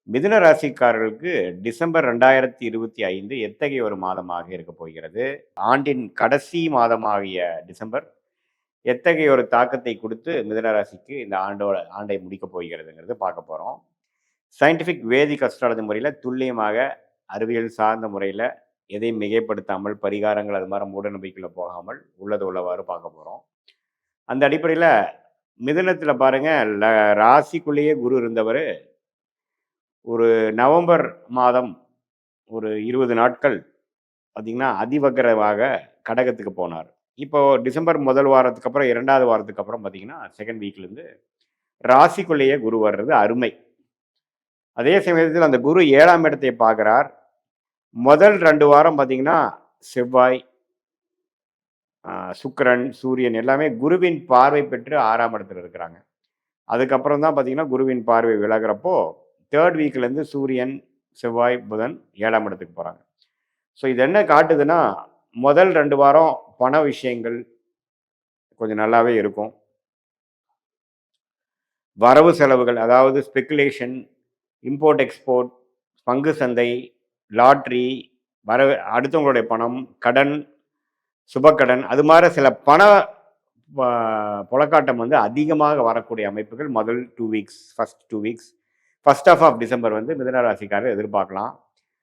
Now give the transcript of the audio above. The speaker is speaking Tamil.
மிதுன ராசிக்காரர்களுக்கு டிசம்பர் 2025 எத்தகைய ஒரு மாதமாக இருக்க போகிறது? ஆண்டின் கடைசி மாதமாகிய டிசம்பர் எத்தகைய ஒரு தாக்கத்தை கொடுத்து மிதுன ராசிக்கு இந்த ஆண்டை முடிக்கப் போகிறதுங்கிறது பார்க்க போறோம். சயின்டிஃபிக் வேதிக் அஸ்ட்ராலஜி முறையில துல்லியமாக அறிவியல் சார்ந்த முறையில எதையும் மிகைப்படுத்தாமல், பரிகாரங்கள் அது மாரி மூட நம்பிக்கைக்குள்ள போகாமல் உள்ளது உள்ளவாறு பார்க்க போறோம். அந்த அடிப்படையில மிதுனத்தில பாருங்க, ராசிக்குள்ளேயே குரு இருந்தவரு ஒரு நவம்பர் மாதம் ஒரு 20 நாட்கள் பார்த்தீங்கன்னா, அதிவக்ரமாக கடகத்துக்கு போனார். இப்போ டிசம்பர் முதல் வாரத்துக்கு அப்புறம் 2வது வாரத்துக்கு அப்புறம் பார்த்தீங்கன்னா, 2ண்ட் வீக்லேருந்து ராசிக்குள்ளேயே குரு வர்றது அருமை. அதே சமயத்தில் அந்த குரு 7ஆம் இடத்தை பார்க்குறார். முதல் 2 வாரம் பார்த்தீங்கன்னா, செவ்வாய், சுக்கிரன், சூரியன் எல்லாமே குருவின் பார்வை பெற்று 6ஆம் இடத்துல இருக்கிறாங்க. அதுக்கப்புறம் தான் பார்த்தீங்கன்னா, குருவின் பார்வை விலகுறப்போ 3rd வீக்லேருந்து சூரியன், செவ்வாய், புதன் 7ஆம் இடத்துக்கு போகிறாங்க. ஸோ இது என்ன காட்டுதுன்னா, முதல் 2 வாரம் பண விஷயங்கள் கொஞ்சம் நல்லாவே இருக்கும். வரவு செலவுகள், அதாவது ஸ்பெக்குலேஷன், இம்போர்ட் எக்ஸ்போர்ட், பங்கு சந்தை, லாட்ரி, அடுத்தவங்களுடைய பணம், கடன், சுபக்கடன், அது மாதிரி சில பண புழக்காட்டம் வந்து அதிகமாக வரக்கூடிய அமைப்புகள் முதல் 2 weeks, first 2 weeks, first of December வந்து மிதுன ராசிக்காரர் எதிர்பார்க்கலாம்.